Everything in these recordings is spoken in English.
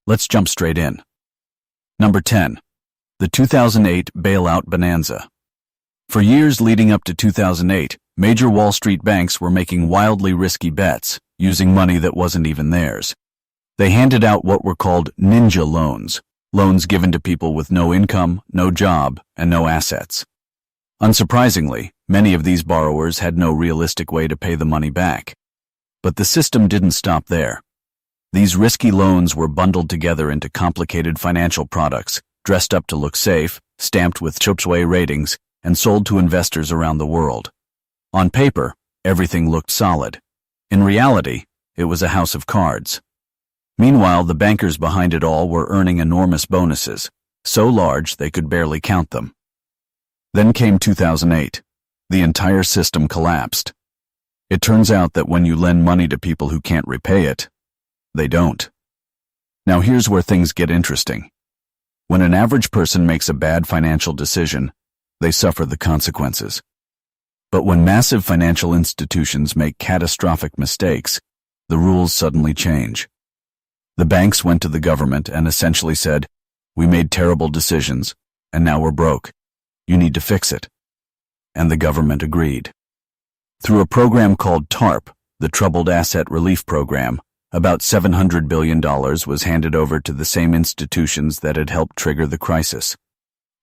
Let's jump straight in. Number 10. The 2008 Bailout Bonanza. For years leading up to 2008, major Wall Street banks were making wildly risky bets, using money that wasn't even theirs. They handed out what were called ninja loans, loans given to people with no income, no job, and no assets. Unsurprisingly, many of these borrowers had no realistic way to pay the money back. But the system didn't stop there. These risky loans were bundled together into complicated financial products, dressed up to look safe, stamped with AAA ratings, and sold to investors around the world. On paper, everything looked solid. In reality, it was a house of cards. Meanwhile, the bankers behind it all were earning enormous bonuses, so large they could barely count them. Then came 2008. The entire system collapsed. It turns out that when you lend money to people who can't repay it, they don't. Now here's where things get interesting. When an average person makes a bad financial decision, they suffer the consequences. But when massive financial institutions make catastrophic mistakes, the rules suddenly change. The banks went to the government and essentially said, "We made terrible decisions, and now we're broke. You need to fix it." And the government agreed. Through a program called TARP, the Troubled Asset Relief Program, about $700 billion was handed over to the same institutions that had helped trigger the crisis.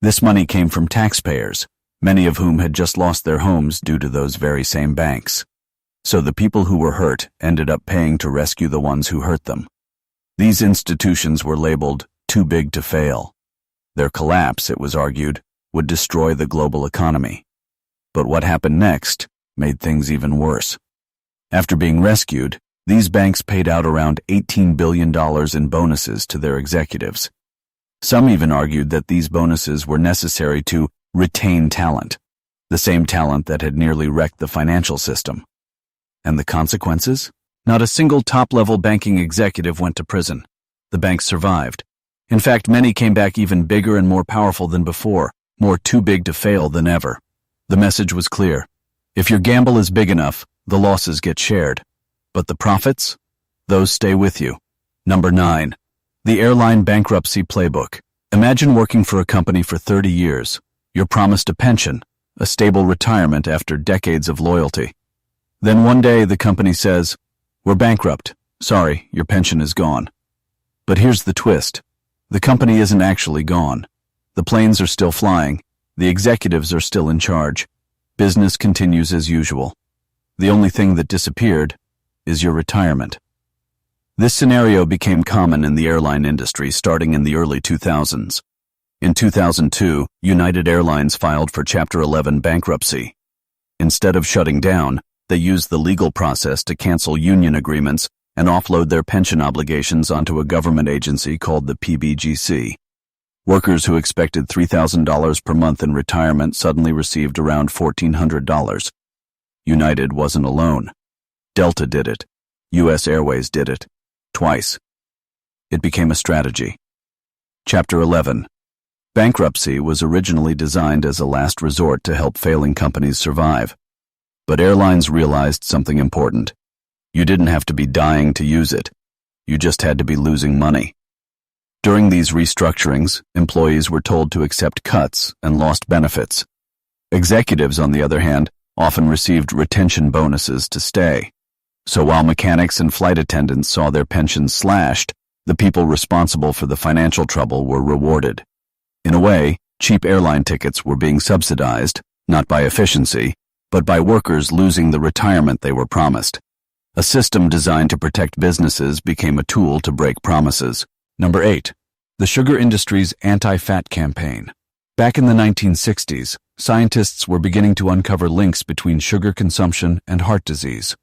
This money came from taxpayers, many of whom had just lost their homes due to those very same banks. So the people who were hurt ended up paying to rescue the ones who hurt them. These institutions were labeled too big to fail. Their collapse, it was argued, would destroy the global economy. But what happened next made things even worse. After being rescued, these banks paid out around $18 billion in bonuses to their executives. Some even argued that these bonuses were necessary to retain talent, the same talent that had nearly wrecked the financial system. And the consequences? Not a single top-level banking executive went to prison. The banks survived. In fact, many came back even bigger and more powerful than before, more too big to fail than ever. The message was clear. If your gamble is big enough, the losses get shared. But the profits? Those stay with you. Number 9. The Airline Bankruptcy Playbook. Imagine working for a company for 30 years. You're promised a pension, a stable retirement after decades of loyalty. Then one day the company says, "We're bankrupt. Sorry, your pension is gone." But here's the twist. The company isn't actually gone. The planes are still flying. The executives are still in charge. Business continues as usual. The only thing that disappeared is your retirement. This scenario became common in the airline industry starting in the early 2000s. In 2002, United Airlines filed for Chapter 11 bankruptcy. Instead of shutting down, they used the legal process to cancel union agreements and offload their pension obligations onto a government agency called the PBGC. Workers who expected $3,000 per month in retirement suddenly received around $1,400. United wasn't alone. Delta did it. U.S. Airways did it. Twice. It became a strategy. Chapter 11. Bankruptcy was originally designed as a last resort to help failing companies survive. But airlines realized something important. You didn't have to be dying to use it. You just had to be losing money. During these restructurings, employees were told to accept cuts and lost benefits. Executives, on the other hand, often received retention bonuses to stay. So while mechanics and flight attendants saw their pensions slashed, the people responsible for the financial trouble were rewarded. In a way, cheap airline tickets were being subsidized, not by efficiency, but by workers losing the retirement they were promised. A system designed to protect businesses became a tool to break promises. Number 8. The sugar industry's anti-fat campaign. Back in the 1960s, scientists were beginning to uncover links between sugar consumption and heart disease.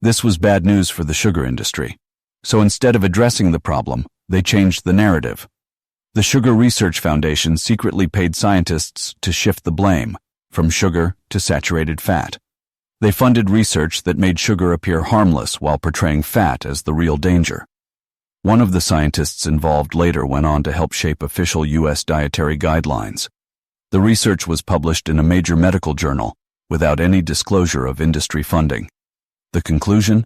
This was bad news for the sugar industry. So instead of addressing the problem, they changed the narrative. The Sugar Research Foundation secretly paid scientists to shift the blame from sugar to saturated fat. They funded research that made sugar appear harmless while portraying fat as the real danger. One of the scientists involved later went on to help shape official U.S. dietary guidelines. The research was published in a major medical journal without any disclosure of industry funding. The conclusion?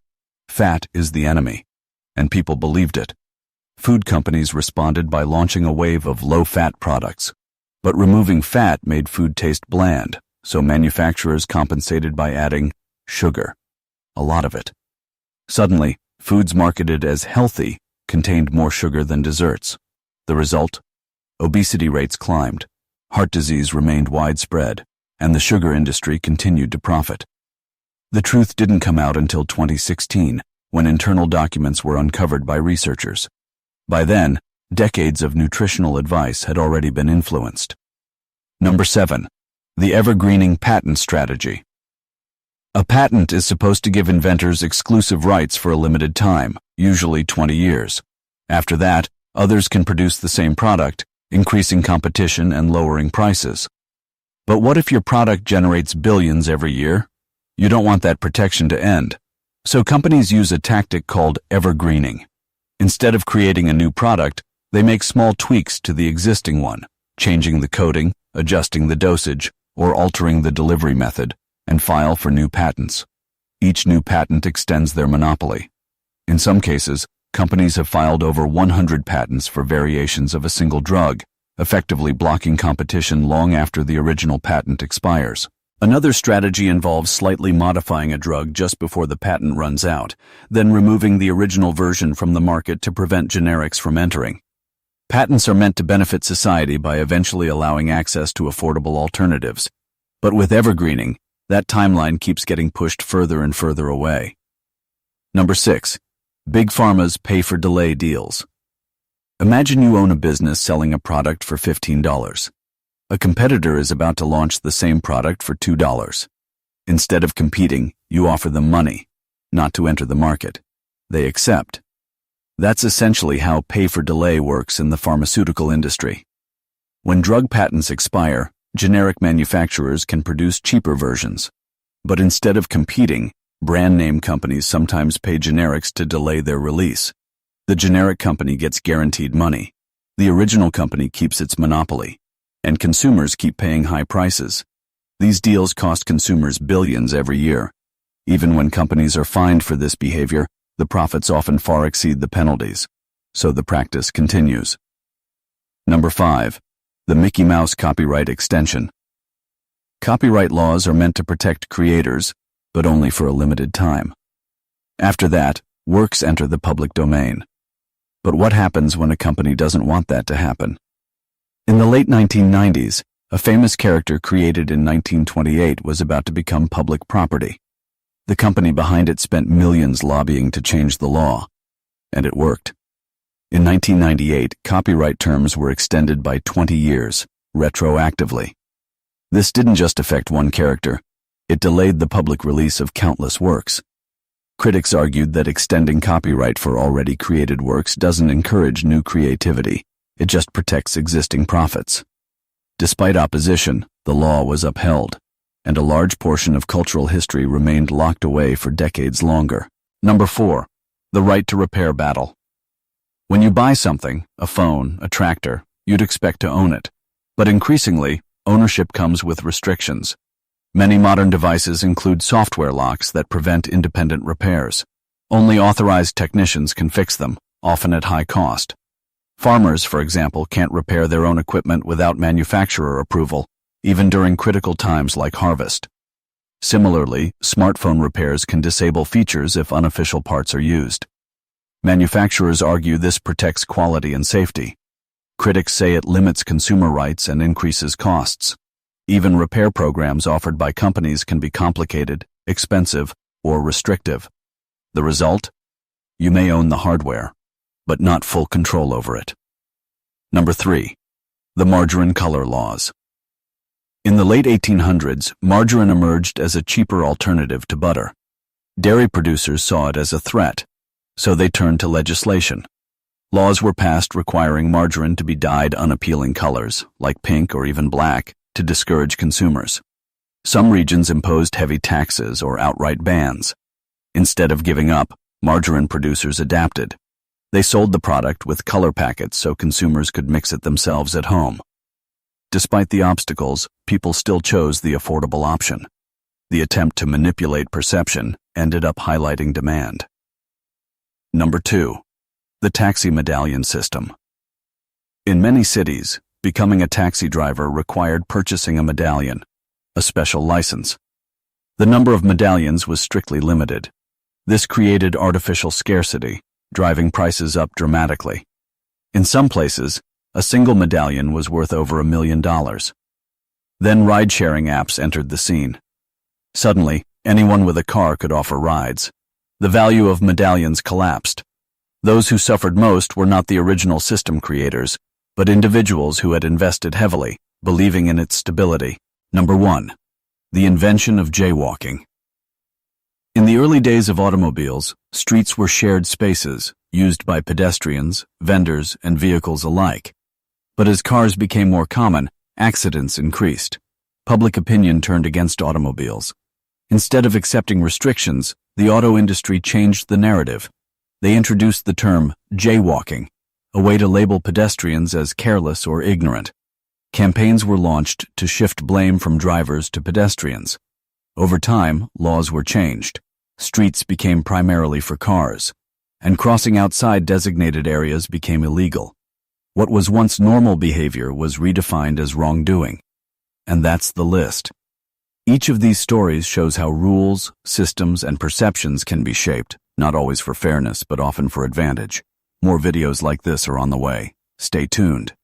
Fat is the enemy. And people believed it. Food companies responded by launching a wave of low-fat products. But removing fat made food taste bland, so manufacturers compensated by adding sugar, a lot of it. Suddenly, foods marketed as healthy contained more sugar than desserts. The result? Obesity rates climbed, heart disease remained widespread, and the sugar industry continued to profit. The truth didn't come out until 2016, when internal documents were uncovered by researchers. By then, decades of nutritional advice had already been influenced. Number 7. The Evergreening patent strategy. A patent is supposed to give inventors exclusive rights for a limited time, usually 20 years. After that, others can produce the same product, increasing competition and lowering prices. But what if your product generates billions every year? You don't want that protection to end. So companies use a tactic called evergreening. Instead of creating a new product, they make small tweaks to the existing one, changing the coating, adjusting the dosage, or altering the delivery method, and file for new patents. Each new patent extends their monopoly. In some cases, companies have filed over 100 patents for variations of a single drug, effectively blocking competition long after the original patent expires. Another strategy involves slightly modifying a drug just before the patent runs out, then removing the original version from the market to prevent generics from entering. Patents are meant to benefit society by eventually allowing access to affordable alternatives. But with evergreening, that timeline keeps getting pushed further and further away. Number 6. Big Pharma's pay-for-delay deals. Imagine you own a business selling a product for $15. A competitor is about to launch the same product for $2. Instead of competing, you offer them money, not to enter the market. They accept. That's essentially how pay-for-delay works in the pharmaceutical industry. When drug patents expire, generic manufacturers can produce cheaper versions. But instead of competing, brand name companies sometimes pay generics to delay their release. The generic company gets guaranteed money. The original company keeps its monopoly. And consumers keep paying high prices. These deals cost consumers billions every year. Even when companies are fined for this behavior, the profits often far exceed the penalties. So the practice continues. Number 5. The Mickey Mouse copyright extension. Copyright laws are meant to protect creators, but only for a limited time. After that, works enter the public domain. But what happens when a company doesn't want that to happen? In the late 1990s, a famous character created in 1928 was about to become public property. The company behind it spent millions lobbying to change the law, and it worked. In 1998, copyright terms were extended by 20 years, retroactively. This didn't just affect one character, it delayed the public release of countless works. Critics argued that extending copyright for already created works doesn't encourage new creativity. It just protects existing profits. Despite opposition, the law was upheld, and a large portion of cultural history remained locked away for decades longer. Number 4. The right to repair battle. When you buy something, a phone, a tractor, you'd expect to own it. But increasingly, ownership comes with restrictions. Many modern devices include software locks that prevent independent repairs. Only authorized technicians can fix them, often at high cost. Farmers, for example, can't repair their own equipment without manufacturer approval, even during critical times like harvest. Similarly, smartphone repairs can disable features if unofficial parts are used. Manufacturers argue this protects quality and safety. Critics say it limits consumer rights and increases costs. Even repair programs offered by companies can be complicated, expensive, or restrictive. The result? You may own the hardware, but not full control over it. Number 3. The margarine color laws. In the late 1800s, margarine emerged as a cheaper alternative to butter. Dairy producers saw it as a threat, so they turned to legislation. Laws were passed requiring margarine to be dyed unappealing colors, like pink or even black, to discourage consumers. Some regions imposed heavy taxes or outright bans. Instead of giving up, margarine producers adapted. They sold the product with color packets so consumers could mix it themselves at home. Despite the obstacles, people still chose the affordable option. The attempt to manipulate perception ended up highlighting demand. Number 2. The taxi medallion system. In many cities, becoming a taxi driver required purchasing a medallion, a special license. The number of medallions was strictly limited. This created artificial scarcity, driving prices up dramatically. In some places, a single medallion was worth over $1 million. Then ride-sharing apps entered the scene. Suddenly, anyone with a car could offer rides. The value of medallions collapsed. Those who suffered most were not the original system creators, but individuals who had invested heavily, believing in its stability. Number 1. The invention of jaywalking. In the early days of automobiles, streets were shared spaces, used by pedestrians, vendors, and vehicles alike. But as cars became more common, accidents increased. Public opinion turned against automobiles. Instead of accepting restrictions, the auto industry changed the narrative. They introduced the term jaywalking, a way to label pedestrians as careless or ignorant. Campaigns were launched to shift blame from drivers to pedestrians. Over time, laws were changed. Streets became primarily for cars, and crossing outside designated areas became illegal. What was once normal behavior was redefined as wrongdoing. And that's the list. Each of these stories shows how rules, systems, and perceptions can be shaped, not always for fairness, but often for advantage. More videos like this are on the way. Stay tuned.